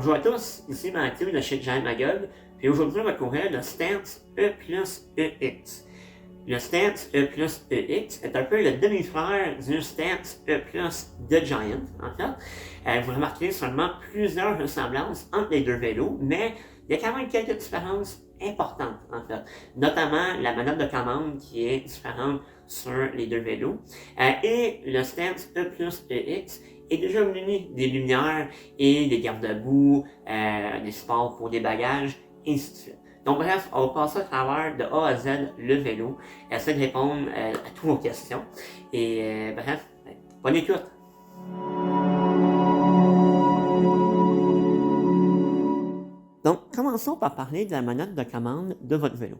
Bonjour à tous, ici Mathieu de chez Giant Magog, puis aujourd'hui on va couvrir le Stance E plus EX. Le Stance E plus EX est un peu le demi-frère du Stance E plus de Giant, en fait. Vous remarquez seulement plusieurs ressemblances entre les deux vélos, mais il y a quand même quelques différences importantes, en fait. Notamment la manette de commande qui est différente sur les deux vélos. Et le Stance E plus EX est déjà muni des lumières et des garde-boue, des supports pour des bagages, et ainsi de suite. Donc bref, on va passer à travers de A à Z le vélo, essayer de répondre à toutes vos questions. Et bref, bonne écoute! Donc, commençons par parler de la manette de commande de votre vélo.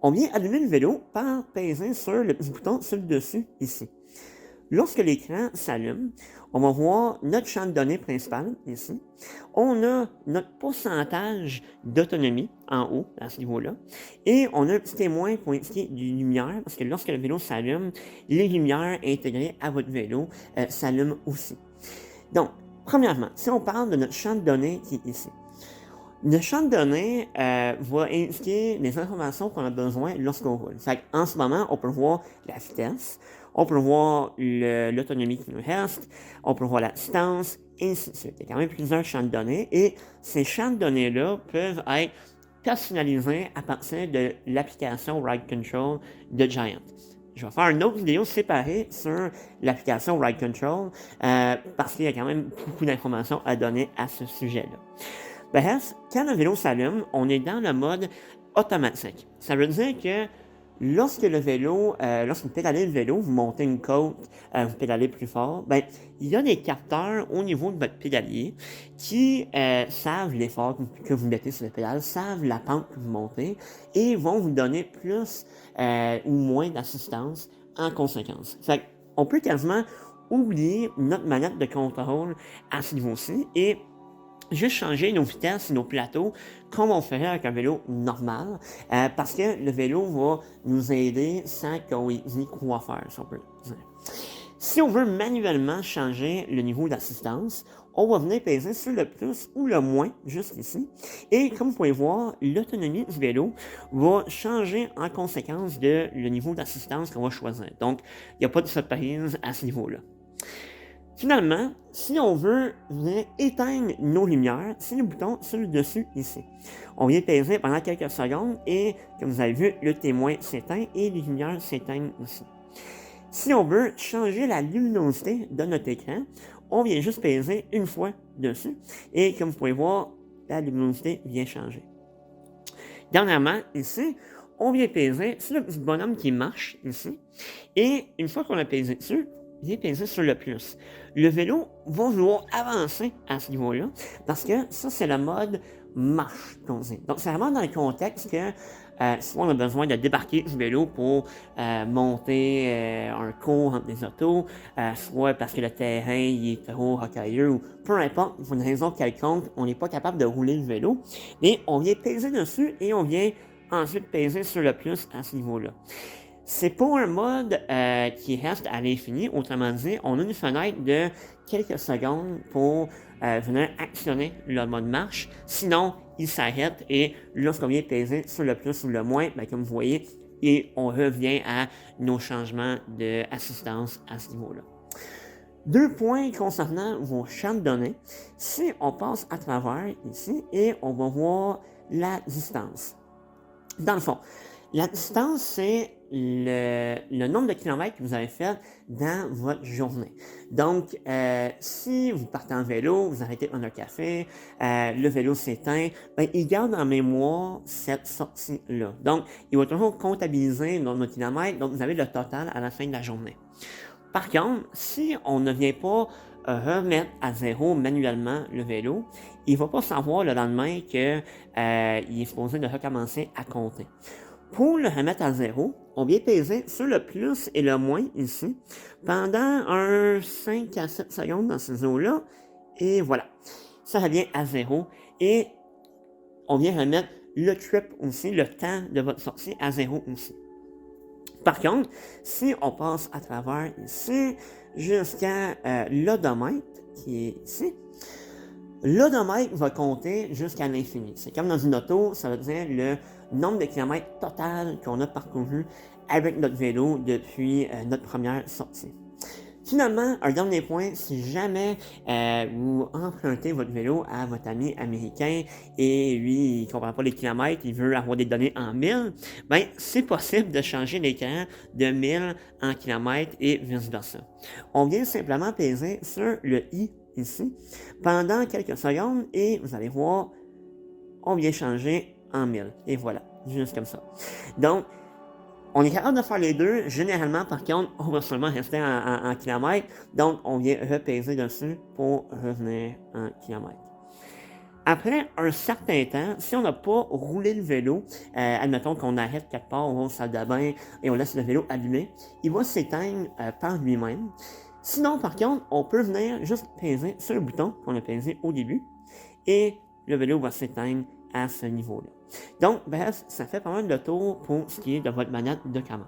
On vient allumer le vélo par peser sur le petit bouton sur le dessus, ici. Lorsque l'écran s'allume, on va voir notre champ de données principal, ici. On a notre pourcentage d'autonomie en haut, à ce niveau-là. Et on a un petit témoin pour indiquer des lumières, parce que lorsque le vélo s'allume, les lumières intégrées à votre vélo s'allument aussi. Donc, premièrement, si on parle de notre champ de données qui est ici, le champ de données va indiquer les informations qu'on a besoin lorsqu'on roule. En ce moment, on peut voir la vitesse, on peut voir l'autonomie qui nous reste, on peut voir la distance, et ainsi de suite. Il y a quand même plusieurs champs de données, et ces champs de données-là peuvent être personnalisés à partir de l'application Ride Control de Giant. Je vais faire une autre vidéo séparée sur l'application Ride Control, parce qu'il y a quand même beaucoup d'informations à donner à ce sujet-là. Bref, quand le vélo s'allume, on est dans le mode automatique. Ça veut dire que lorsque vous pédalez le vélo, vous montez une côte, vous pédalez plus fort, il y a des capteurs au niveau de votre pédalier qui savent l'effort que vous mettez sur le pédale, savent la pente que vous montez et vont vous donner plus ou moins d'assistance en conséquence. On peut quasiment oublier notre manette de contrôle à ce niveau-ci et juste changer nos vitesses et nos plateaux comme on ferait avec un vélo normal, parce que le vélo va nous aider sans qu'on ait dit quoi faire, si on peut dire. Si on veut manuellement changer le niveau d'assistance, on va venir peser sur le plus ou le moins, juste ici. Et comme vous pouvez voir, l'autonomie du vélo va changer en conséquence de le niveau d'assistance qu'on va choisir. Donc, il n'y a pas de surprise à ce niveau-là. Finalement, si on veut venir éteindre nos lumières, c'est le bouton sur le dessus ici. On vient peser pendant quelques secondes et, comme vous avez vu, le témoin s'éteint et les lumières s'éteignent aussi. Si on veut changer la luminosité de notre écran, on vient juste peser une fois dessus et, comme vous pouvez voir, la luminosité vient changer. Dernièrement, ici, on vient peser sur le petit bonhomme qui marche ici et une fois qu'on a pesé dessus, vient peser sur le plus. Le vélo va vouloir avancer à ce niveau-là, parce que ça, c'est le mode marche qu'on dit. Donc, c'est vraiment dans le contexte que soit on a besoin de débarquer du vélo pour monter un cours entre les autos, soit parce que le terrain il est trop rocailleux, ou peu importe, pour une raison quelconque, on n'est pas capable de rouler le vélo, mais on vient peser dessus et on vient ensuite peser sur le plus à ce niveau-là. C'est pas un mode qui reste à l'infini, autrement dit, on a une fenêtre de quelques secondes pour venir actionner le mode marche, sinon il s'arrête et lorsqu'on vient peser sur le plus ou le moins, comme vous voyez, et on revient à nos changements d'assistance à ce niveau-là. 2 points concernant vos champs de données. Si on passe à travers ici et on va voir la distance. Dans le fond, la distance, c'est le nombre de kilomètres que vous avez fait dans votre journée. Donc, si vous partez en vélo, vous arrêtez dans un café, le vélo s'éteint, il garde en mémoire cette sortie-là. Donc, il va toujours comptabiliser le nombre de kilomètres, donc vous avez le total à la fin de la journée. Par contre, si on ne vient pas remettre à zéro manuellement le vélo, il ne va pas savoir le lendemain qu'il est supposé de recommencer à compter. Pour le remettre à zéro, on vient peser sur le plus et le moins ici pendant un 5 à 7 secondes dans ces eaux-là. Et voilà, ça revient à zéro. Et on vient remettre le trip aussi, le temps de votre sortie à zéro aussi. Par contre, si on passe à travers ici jusqu'à l'odomètre qui est ici, L'odomètre va compter jusqu'à l'infini. C'est comme dans une auto, ça veut dire le nombre de kilomètres total qu'on a parcouru avec notre vélo depuis notre première sortie. Finalement, un dernier point, si jamais vous empruntez votre vélo à votre ami américain et lui, il ne comprend pas les kilomètres, il veut avoir des données en milles, ben, c'est possible de changer l'écran de milles en kilomètres et vice-versa. On vient simplement peser sur le i ici pendant quelques secondes et vous allez voir, on vient changer en milles. Et voilà, juste comme ça. Donc, on est capable de faire les deux. Généralement, par contre, on va seulement rester en kilomètres. Donc, on vient repaiser dessus pour revenir en kilomètres. Après un certain temps, si on n'a pas roulé le vélo, admettons qu'on arrête quelque part, on va au salle de bain et on laisse le vélo allumé, il va s'éteindre par lui-même. Sinon, par contre, on peut venir juste peser sur le bouton qu'on a pesé au début et le vélo va s'éteindre à ce niveau-là. Donc, bref, ça fait pas mal de tour pour ce qui est de votre manette de commande.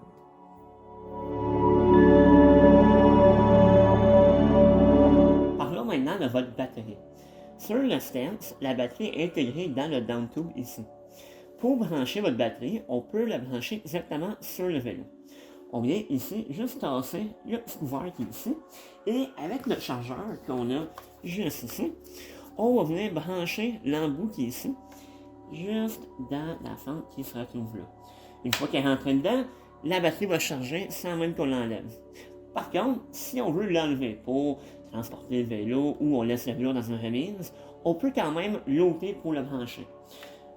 Parlons maintenant de votre batterie. Sur le Stance, la batterie est intégrée dans le down tube ici. Pour brancher votre batterie, on peut la brancher directement sur le vélo. On vient ici juste tasser le petit couvert qui est ici et avec le chargeur qu'on a juste ici, on va venir brancher l'embout qui est ici juste dans la fente qui se retrouve là. Une fois qu'elle est rentrée dedans, la batterie va charger sans même qu'on l'enlève. Par contre, si on veut l'enlever pour transporter le vélo ou on laisse le vélo dans une remise, on peut quand même l'ôter pour le brancher.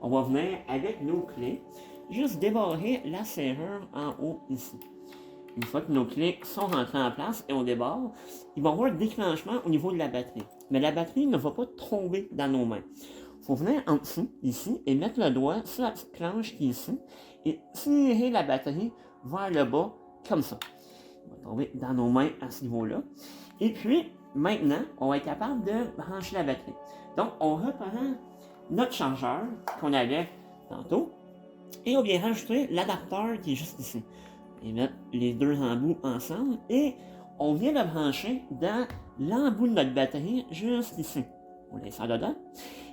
On va venir avec nos clés, juste débarrer la serrure en haut ici. Une fois que nos clés sont rentrées en place et on débarre, il va y avoir un déclenchement au niveau de la batterie. Mais la batterie ne va pas tomber dans nos mains. Il faut venir en dessous, ici, et mettre le doigt sur la petite planche qui est ici, et tirer la batterie vers le bas, comme ça. Il va tomber dans nos mains à ce niveau-là. Et puis, maintenant, on va être capable de brancher la batterie. Donc, on reprend notre chargeur qu'on avait tantôt, et on vient rajouter l'adapteur qui est juste ici. Et mettre les deux embouts ensemble, et on vient le brancher dans l'embout de notre batterie, juste ici. On l'insère dedans.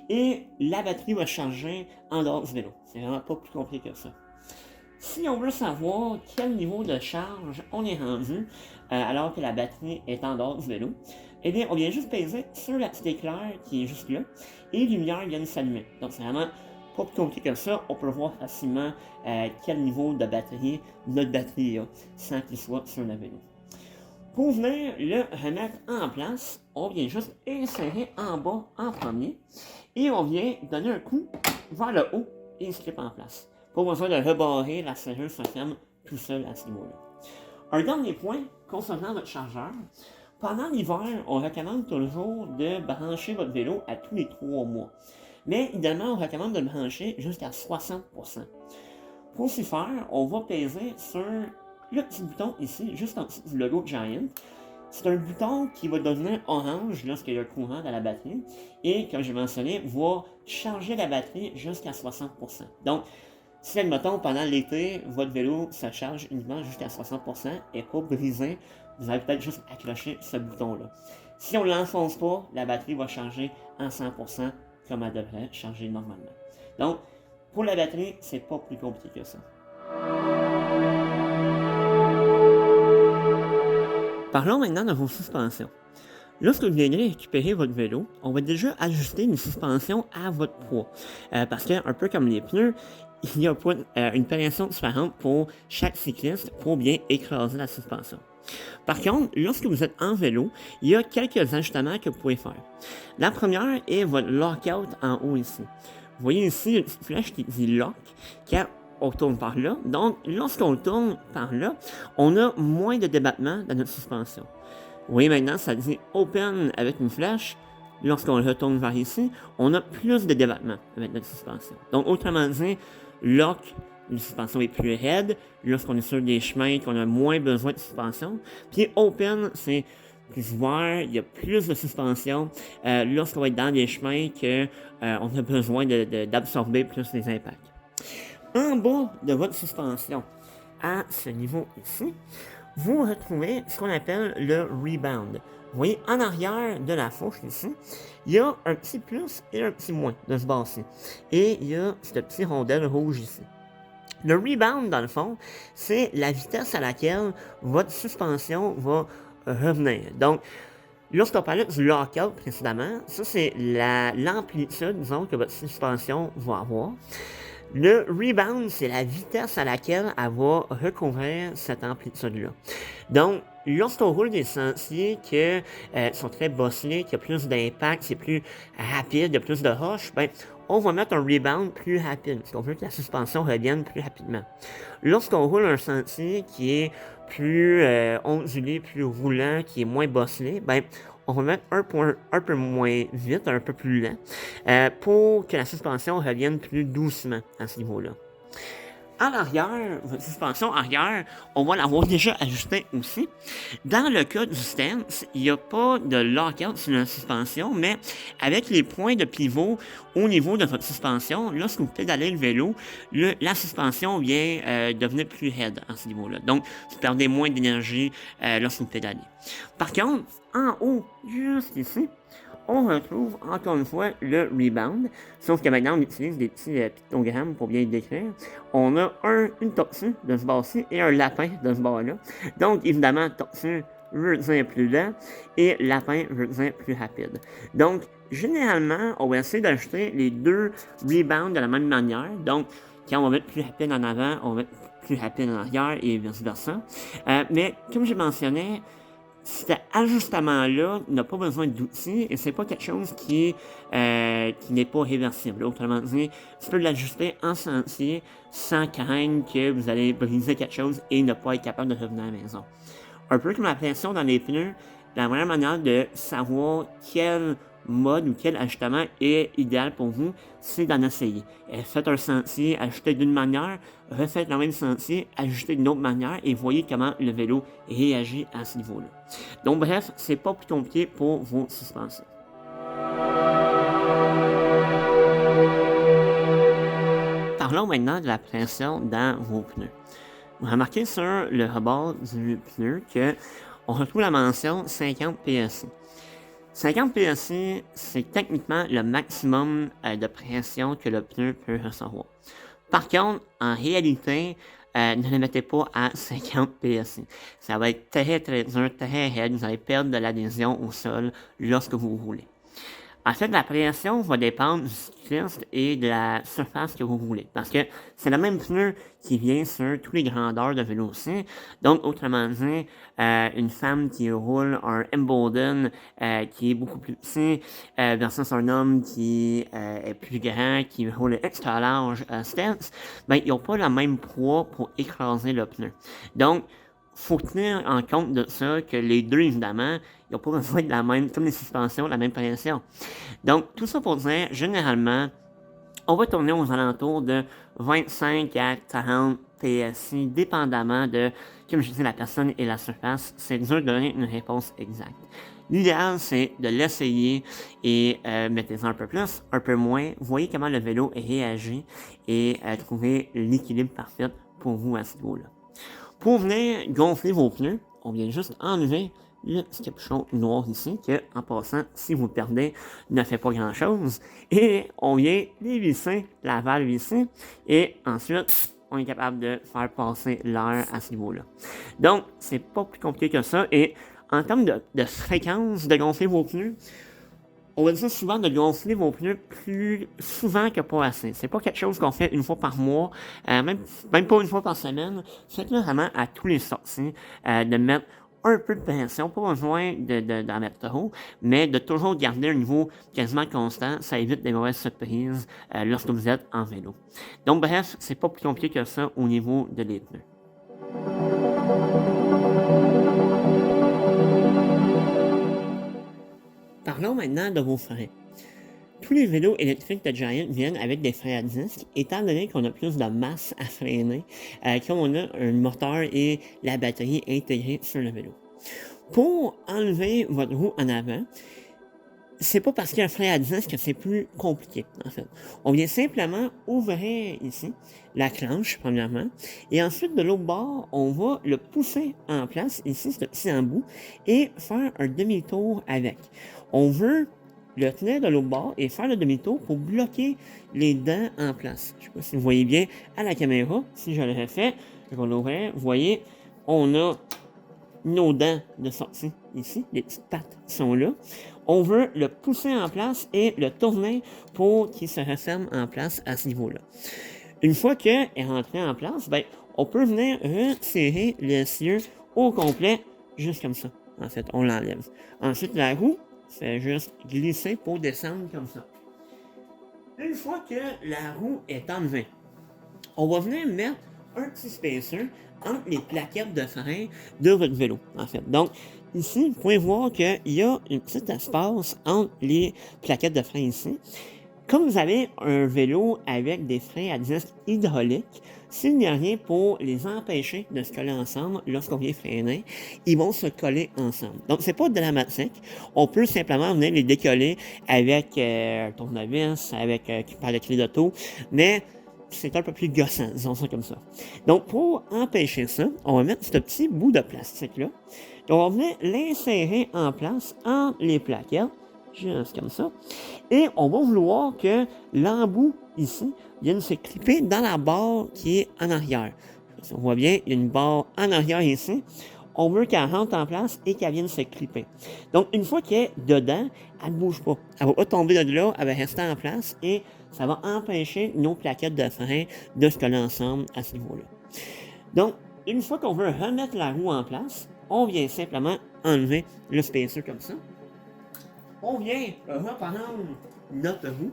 Et la batterie va charger en dehors du vélo. C'est vraiment pas plus compliqué que ça. Si on veut savoir quel niveau de charge on est rendu alors que la batterie est en dehors du vélo, eh bien, on vient juste peser sur la petite éclair qui est juste là et les lumières viennent s'allumer. Donc, c'est vraiment pas plus compliqué que ça. On peut voir facilement quel niveau de batterie notre batterie a sans qu'il soit sur le vélo. Pour venir le remettre en place, on vient juste insérer en bas en premier et on vient donner un coup vers le haut et il se clip en place. Pas besoin de rebarrer, la serrure se ferme tout seul à ce niveau-là. Un dernier point concernant votre chargeur. Pendant l'hiver, on recommande toujours de brancher votre vélo à tous les 3 mois. Mais idéalement, on recommande de le brancher jusqu'à 60%. Pour ce faire, on va peser sur le petit bouton ici, juste en dessous du logo Giant. C'est un bouton qui va devenir orange lorsqu'il y a le courant dans la batterie et, comme j'ai mentionné, va charger la batterie jusqu'à 60%. Donc, si, admettons, pendant l'été, votre vélo se charge uniquement jusqu'à 60% et pas brisé, vous allez peut-être juste accrocher ce bouton-là. Si on ne l'enfonce pas, la batterie va charger en 100% comme elle devrait charger normalement. Donc, pour la batterie, c'est pas plus compliqué que ça. Parlons maintenant de vos suspensions. Lorsque vous viendrez récupérer votre vélo, on va déjà ajuster une suspension à votre poids. Parce que, un peu comme les pneus, il y a une pression différente pour chaque cycliste pour bien écraser la suspension. Par contre, lorsque vous êtes en vélo, il y a quelques ajustements que vous pouvez faire. La première est votre lockout en haut ici. Vous voyez ici une petite flèche qui dit lock, quand on tourne par là. Donc, lorsqu'on tourne par là, on a moins de débattement dans notre suspension. Vous voyez maintenant, ça dit open avec une flèche. Lorsqu'on retourne vers ici, on a plus de débattement avec notre suspension. Donc, autrement dit, lock, la suspension est plus raide. Lorsqu'on est sur des chemins, qu'on a moins besoin de suspension. Puis open, c'est plus ouvert, il y a plus de suspension lorsqu'on va être dans des chemins qu'on a besoin d'absorber plus les impacts. En bas de votre suspension, à ce niveau ici, vous retrouvez ce qu'on appelle le rebound. Vous voyez, en arrière de la fourche ici, il y a un petit plus et un petit moins de ce bas-ci. Et il y a ce petit rondelle rouge ici. Le rebound, dans le fond, c'est la vitesse à laquelle votre suspension va revenir. Donc, lorsqu'on parlait du lockout précédemment, ça c'est l'amplitude, disons, que votre suspension va avoir. Le rebound, c'est la vitesse à laquelle elle va recouvrir cette amplitude-là. Donc, lorsqu'on roule des sentiers qui sont très bosselés, qui ont plus d'impact, c'est plus rapide, il y a plus de roches, ben, on va mettre un rebound plus rapide, parce qu'on veut que la suspension revienne plus rapidement. Lorsqu'on roule un sentier qui est plus ondulé, plus roulant, qui est moins bosselé, ben, on va mettre un peu moins vite, un peu plus lent, pour que la suspension revienne plus doucement à ce niveau-là. À l'arrière, votre suspension arrière, on va l'avoir déjà ajustée aussi. Dans le cas du stance, il n'y a pas de lockout sur la suspension, mais avec les points de pivot au niveau de votre suspension, lorsque vous pédalez le vélo, la suspension vient devenir plus raide à ce niveau-là. Donc, vous perdez moins d'énergie lorsque vous pédalez. Par contre, en haut, juste ici, on retrouve encore une fois le rebound, sauf que maintenant on utilise des petits pictogrammes pour bien le décrire. On a une tortue de ce bord-ci et un lapin de ce bord-là. Donc évidemment, tortue veut dire plus lent et lapin veut dire plus rapide. Donc généralement, on va essayer d'ajouter les deux rebounds de la même manière. Donc quand on va mettre plus rapide en avant, on va mettre plus rapide en arrière et vice versa. Mais comme j'ai mentionné, cet ajustement-là n'a pas besoin d'outils et c'est pas quelque chose qui n'est pas réversible. Autrement dit, tu peux l'ajuster en sentier sans craindre que vous allez briser quelque chose et ne pas être capable de revenir à la maison. Un peu comme la pression dans les pneus, la meilleure manière de savoir quel mode ou quel ajustement est idéal pour vous, c'est d'en essayer. Faites un sentier, ajustez d'une manière, refaites le même sentier, ajustez d'une autre manière et voyez comment le vélo réagit à ce niveau-là. Donc bref, c'est pas plus compliqué pour vos suspensions. Parlons maintenant de la pression dans vos pneus. Vous remarquez sur le rebord du pneu qu'on retrouve la mention 50 PSI. 50 PSI, c'est techniquement le maximum de pression que le pneu peut recevoir. Par contre, en réalité, ne le mettez pas à 50 PSI. Ça va être très très dur, très raide, vous allez perdre de l'adhésion au sol lorsque vous roulez. En fait, la pression va dépendre du cycliste et de la surface que vous roulez. Parce que c'est le même pneu qui vient sur tous les grandeurs de vélo aussi. Donc, autrement dit, une femme qui roule un Embolden qui est beaucoup plus petit versus un homme qui est plus grand, qui roule extra large stance, ben, ils n'ont pas le même poids pour écraser le pneu. Donc, faut tenir en compte de ça, que les deux, évidemment, ils n'ont pas besoin de la même, comme les suspensions, la même pression. Donc, tout ça pour dire, généralement, on va tourner aux alentours de 25 à 40 PSI, dépendamment de, comme je dis, la personne et la surface. C'est dur de donner une réponse exacte. L'idéal, c'est de l'essayer et mettez-en un peu plus, un peu moins. Voyez comment le vélo réagit et trouver l'équilibre parfait pour vous à ce niveau-là. Pour venir gonfler vos pneus, on vient juste enlever le petit capuchon noir ici, que, en passant, si vous le perdez, ne fait pas grand chose. Et on vient les visser, la valve ici, et ensuite, on est capable de faire passer l'air à ce niveau-là. Donc, c'est pas plus compliqué que ça, et en termes de fréquence de gonfler vos pneus, on va dire souvent de gonfler vos pneus plus souvent que pas assez. C'est pas quelque chose qu'on fait une fois par mois, même pas une fois par semaine. Faites-le vraiment à tous les sorties, de mettre un peu de pression, pas besoin d'en mettre trop, mais de toujours garder un niveau quasiment constant. Ça évite des mauvaises surprises lorsque vous êtes en vélo. Donc bref, c'est pas plus compliqué que ça au niveau de les pneus. Parlons maintenant de vos freins. Tous les vélos électriques de Giant viennent avec des freins à disque, étant donné qu'on a plus de masse à freiner, comme on a un moteur et la batterie intégrés sur le vélo. Pour enlever votre roue en avant, c'est pas parce qu'il y a un frein à disque que c'est plus compliqué, en fait. On vient simplement ouvrir ici la clenche, premièrement, et ensuite, de l'autre bord, on va le pousser en place, ici, ce petit embout, et faire un demi-tour avec. On veut le tenir de l'autre bord et faire le demi-tour pour bloquer les dents en place. Je ne sais pas si vous voyez bien à la caméra. Si je l'aurais fait, je vais l'ouvrir. Vous voyez, on a nos dents de sortie ici, les petites pattes sont là. On veut le pousser en place et le tourner pour qu'il se referme en place à ce niveau-là. Une fois qu'il est rentré en place, ben, on peut venir resserrer l'essieu au complet, juste comme ça. En fait, on l'enlève. Ensuite, la roue, c'est juste glisser pour descendre comme ça. Une fois que la roue est enlevée, on va venir mettre un petit spacer entre les plaquettes de frein de votre vélo, en fait. Donc, ici, vous pouvez voir qu'il y a un petit espace entre les plaquettes de frein ici. Comme vous avez un vélo avec des freins à disque hydrauliques, s'il n'y a rien pour les empêcher de se coller ensemble lorsqu'on vient freiner, ils vont se coller ensemble. Donc, c'est pas dramatique. On peut simplement venir les décoller avec un tournevis, avec par la clé d'auto, mais c'est un peu plus gossant, disons ça comme ça. Donc, pour empêcher ça, on va mettre ce petit bout de plastique-là. Donc, on va venir l'insérer en place entre les plaquettes, juste comme ça. Et on va vouloir que l'embout ici vienne se clipper dans la barre qui est en arrière. On voit bien, il y a une barre en arrière ici. On veut qu'elle rentre en place et qu'elle vienne se clipper. Donc, une fois qu'elle est dedans, elle ne bouge pas. Elle ne va pas tomber de là, elle va rester en place et ça va empêcher nos plaquettes de frein de se coller ensemble à ce niveau-là. Donc, une fois qu'on veut remettre la roue en place, on vient simplement enlever le spacer comme ça. On vient reprendre notre roue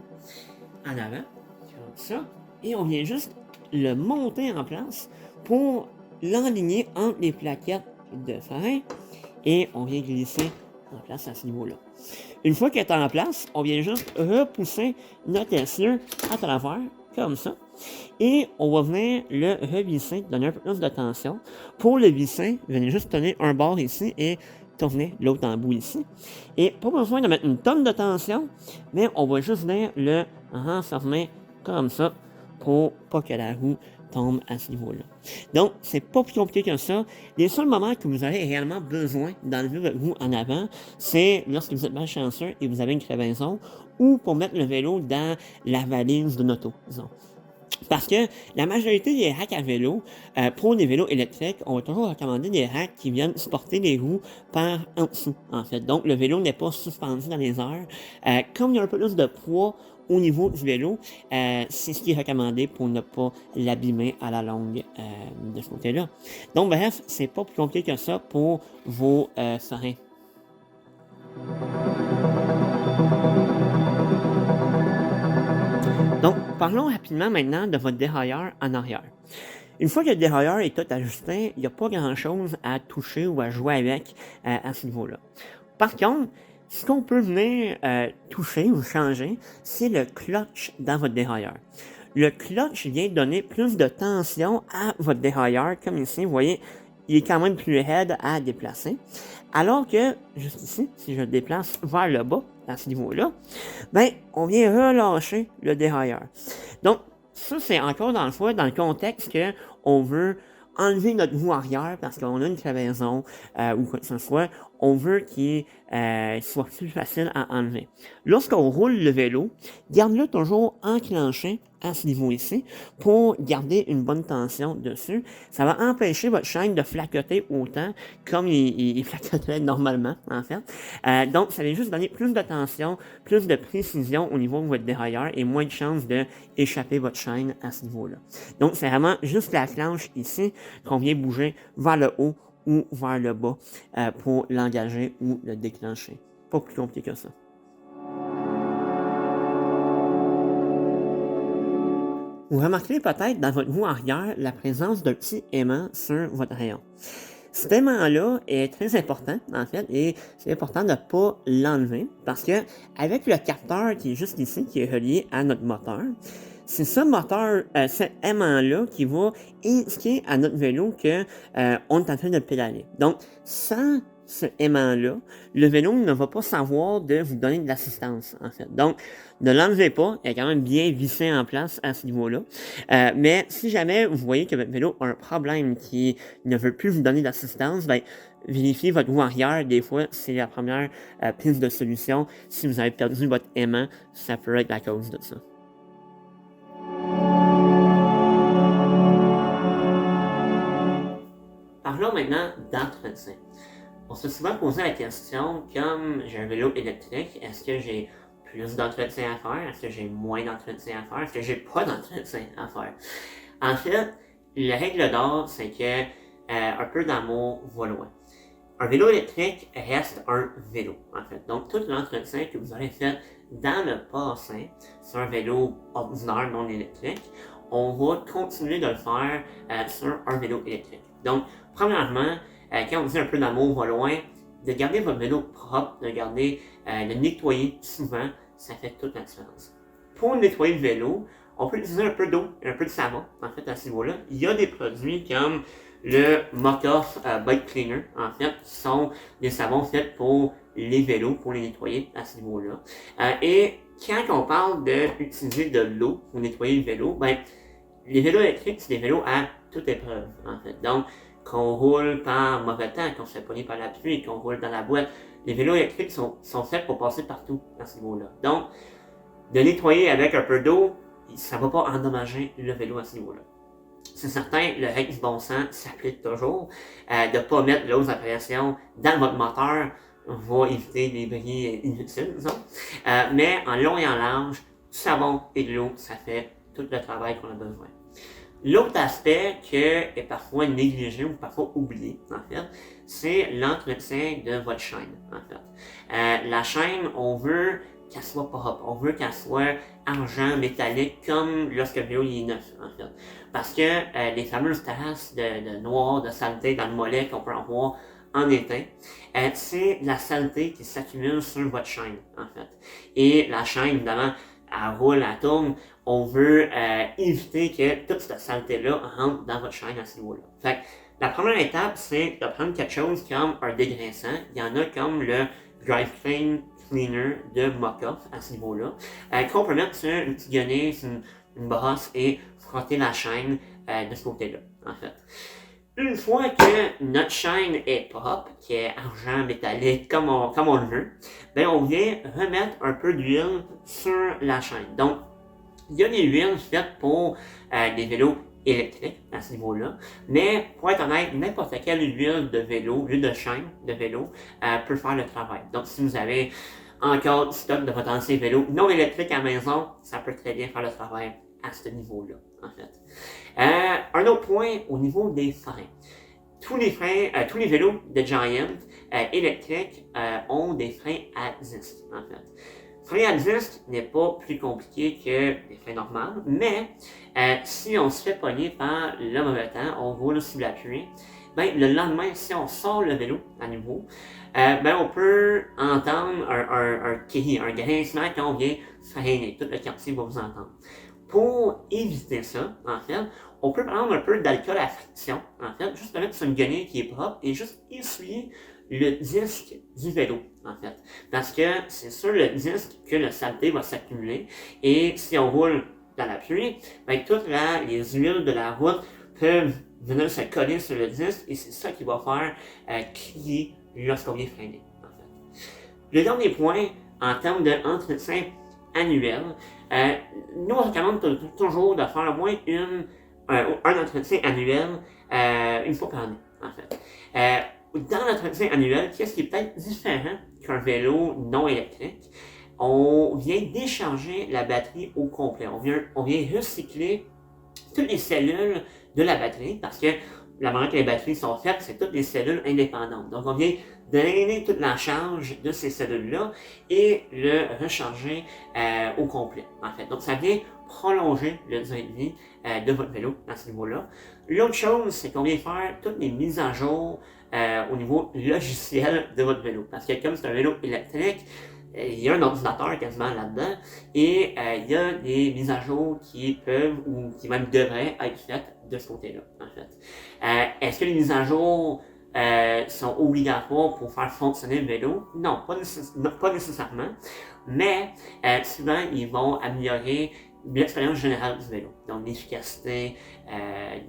en avant, comme ça, et on vient juste le monter en place pour l'enligner entre les plaquettes de frein et on vient glisser en place à ce niveau-là. Une fois qu'elle est en place, on vient juste repousser notre essieu à travers, comme ça, et on va venir le revisser, donner un peu plus de tension. Pour le visser, vous venez juste tenir un bord ici et tourner l'autre embout ici. Et pas besoin de mettre une tonne de tension, mais on va juste venir le renfermer comme ça pour pas que la roue tombe à ce niveau-là. Donc, c'est pas plus compliqué que ça. Les seuls moments que vous avez réellement besoin d'enlever votre roue en avant, c'est lorsque vous êtes malchanceux et vous avez une crevaison ou pour mettre le vélo dans la valise d'une auto, disons. Parce que la majorité des racks à vélo, pour les vélos électriques, on va toujours recommander des racks qui viennent supporter les roues par en dessous, en fait. Donc, le vélo n'est pas suspendu dans les airs. Comme il y a un peu plus de poids au niveau du vélo, c'est ce qui est recommandé pour ne pas l'abîmer à la longue de ce côté-là. Donc, bref, c'est pas plus compliqué que ça pour vos freins. Donc, parlons rapidement maintenant de votre dérailleur en arrière. Une fois que le dérailleur est tout ajusté, il n'y a pas grand-chose à toucher ou à jouer avec à ce niveau-là. Par contre, ce qu'on peut venir toucher ou changer, c'est le clutch dans votre dérailleur. Le clutch vient donner plus de tension à votre dérailleur, comme ici, vous voyez, il est quand même plus raide à déplacer. Alors que, juste ici, si je le déplace vers le bas, à ce niveau-là, ben, on vient relâcher le dérailleur. Donc, ça, c'est encore dans le contexte qu'on veut enlever notre roue arrière parce qu'on a une crevaison ou quoi que ce soit, on veut qu'il soit plus facile à enlever. Lorsqu'on roule le vélo, garde-le toujours enclenché à ce niveau ici pour garder une bonne tension dessus. Ça va empêcher votre chaîne de flacoter autant comme il flacoterait normalement, en fait. Donc, ça va juste donner plus de tension, plus de précision au niveau de votre dérailleur et moins de chances d'échapper votre chaîne à ce niveau-là. Donc, c'est vraiment juste la clenche ici qu'on vient bouger vers le haut ou vers le bas pour l'engager ou le déclencher. Pas plus compliqué que ça. Vous remarquerez peut-être dans votre roue arrière la présence d'un petit aimant sur votre rayon. Cet aimant-là est très important, en fait, et c'est important de ne pas l'enlever parce que avec le capteur qui est juste ici, qui est relié à notre moteur, c'est ce moteur, cet aimant-là qui va indiquer à notre vélo qu'on est en train de pédaler. Donc, sans ce aimant-là, le vélo ne va pas savoir de vous donner de l'assistance, en fait. Donc, ne l'enlevez pas, elle est quand même bien vissée en place à ce niveau-là. Mais si jamais vous voyez que votre vélo a un problème qui ne veut plus vous donner d'assistance, ben, vérifiez votre roue arrière. Des fois, c'est la première piste de solution. Si vous avez perdu votre aimant, ça peut être la cause de ça. Parlons maintenant d'entretien. On se souvent posé la question, comme j'ai un vélo électrique, est-ce que j'ai plus d'entretien à faire? Est-ce que j'ai moins d'entretien à faire? Est-ce que j'ai pas d'entretien à faire? En fait, la règle d'or, c'est que un peu d'amour va loin. Un vélo électrique reste un vélo, en fait. Donc, tout l'entretien que vous aurez fait dans le passé sur un vélo ordinaire non électrique, on va continuer de le faire sur un vélo électrique. Donc, premièrement, quand on dit un peu d'amour va loin, de garder votre vélo propre, de le nettoyer souvent, ça fait toute la différence. Pour nettoyer le vélo, on peut utiliser un peu d'eau, un peu de savon, en fait, à ce niveau-là. Il y a des produits comme le Mock-Off Bike Cleaner, en fait, qui sont des savons faits pour les vélos, pour les nettoyer à ce niveau-là. Et quand on parle d'utiliser de l'eau pour nettoyer le vélo, ben, les vélos électriques, c'est des vélos à toute épreuve, en fait. Donc, qu'on roule par mauvais temps, qu'on se fait pogner par la pluie, qu'on roule dans la boîte, les vélos électriques sont faits pour passer partout à ce niveau-là. Donc, de nettoyer avec un peu d'eau, ça ne va pas endommager le vélo à ce niveau-là. C'est certain, le règle du bon sens s'applique toujours. De ne pas mettre de l'eau à pression dans votre moteur va éviter des bris inutiles, disons. Mais en long et en large, du savon et de l'eau, ça fait tout le travail qu'on a besoin. L'autre aspect qui est parfois négligé ou parfois oublié, en fait, c'est l'entretien de votre chaîne, en fait. La chaîne, on veut qu'elle soit propre, on veut qu'elle soit argent, métallique, comme lorsque le vélo est neuf, en fait. Parce que les fameuses traces de noir, de saleté dans le mollet qu'on peut avoir en été, c'est la saleté qui s'accumule sur votre chaîne, en fait. Et la chaîne, évidemment, elle roule, elle tourne, on veut éviter que toute cette saleté-là rentre dans votre chaîne à ce niveau-là. Fait que la première étape, c'est de prendre quelque chose comme un dégraissant. Il y en a comme le Drivetrain Cleaner de Mock-Off à ce niveau-là, qu'on peut mettre sur une petite guenille, une brosse et frotter la chaîne de ce côté-là, en fait. Une fois que notre chaîne est propre, qui est argent, métallique, comme on le veut, ben on vient remettre un peu d'huile sur la chaîne. Donc, il y a des huiles faites pour des vélos électriques à ce niveau-là, mais pour être honnête, n'importe quelle huile de vélo, huile de chaîne de vélo, peut faire le travail. Donc, si vous avez encore du stock de votre ancien vélo non électrique à la maison, ça peut très bien faire le travail à ce niveau-là, en fait. Un autre point au niveau des freins. Tous les vélos de Giant électriques ont des freins à disque, en fait. Frein à disque n'est pas plus compliqué que les freins normaux, mais si on se fait pogner par le mauvais temps, on roule sous la pluie, ben, le lendemain, si on sort le vélo à nouveau, ben, on peut entendre un grincement quand on vient freiner. Tout le quartier va vous entendre. Pour éviter ça, en fait, on peut prendre un peu d'alcool à friction, en fait, juste le mettre sur une guenille qui est propre et juste essuyer le disque du vélo, en fait. Parce que c'est sur le disque que la saleté va s'accumuler et si on roule dans la pluie, ben, toutes les huiles de la route peuvent venir se coller sur le disque et c'est ça qui va faire crier lorsqu'on vient freiner, en fait. Le dernier point, en termes d'entretien annuel, nous on recommande toujours de faire au moins un entretien annuel une fois par année, en fait. Dans l'entretien annuel, qu'est-ce qui est peut-être différent qu'un vélo non électrique? On vient décharger la batterie au complet. On vient recycler toutes les cellules de la batterie parce que la manière que les batteries sont faites, c'est toutes des cellules indépendantes. Donc, on vient drainer toute la charge de ces cellules-là et le recharger au complet, en fait. Donc, ça vient prolonger le durée de vie de votre vélo à ce niveau-là. L'autre chose, c'est qu'on vient faire toutes les mises à jour au niveau logiciel de votre vélo. Parce que comme c'est un vélo électrique, il y a un ordinateur quasiment là-dedans et il y a des mises à jour qui peuvent ou qui même devraient être faites de ce côté-là, en fait. Est-ce que les mises à jour sont obligatoires pour faire fonctionner le vélo. Non, pas nécessairement, mais souvent ils vont améliorer l'expérience générale du vélo, donc l'efficacité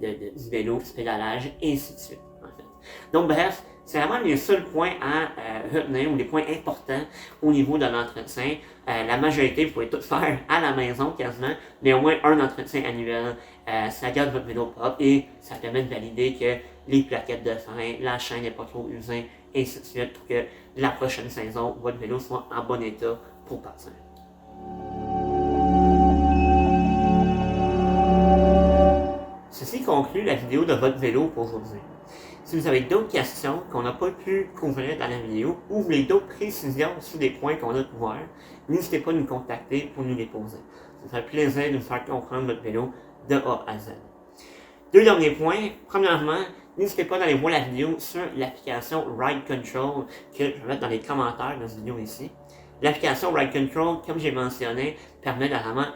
du vélo, du pédalage, et ainsi de suite. En fait. Donc bref, c'est vraiment les seuls points à retenir ou les points importants au niveau de l'entretien. La majorité, vous pouvez tout faire à la maison quasiment, mais au moins un entretien annuel. Ça garde votre vélo propre et ça permet de valider que les plaquettes de frein, la chaîne n'est pas trop usée, et ainsi de suite, pour que la prochaine saison, votre vélo soit en bon état pour partir. Ceci conclut la vidéo de votre vélo pour aujourd'hui. Si vous avez d'autres questions qu'on n'a pas pu couvrir dans la vidéo ou vous voulez d'autres précisions sur des points qu'on a couverts, n'hésitez pas à nous contacter pour nous les poser. Ça fait plaisir de vous faire comprendre votre vélo de A à Z. Deux derniers points. Premièrement, n'hésitez pas d'aller voir la vidéo sur l'application Ride Control que je vais mettre dans les commentaires de cette vidéo ici. L'application Ride Control, comme j'ai mentionné, permet de vraiment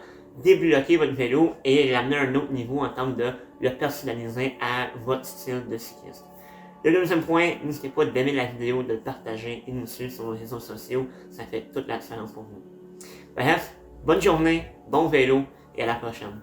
débloquer votre vélo et l'amener à un autre niveau en termes de le personnaliser à votre style de cycliste. Le deuxième point, n'hésitez pas d'aimer la vidéo, de le partager et de nous suivre sur les réseaux sociaux. Ça fait toute la différence pour vous. Bref, bonne journée, bon vélo et à la prochaine.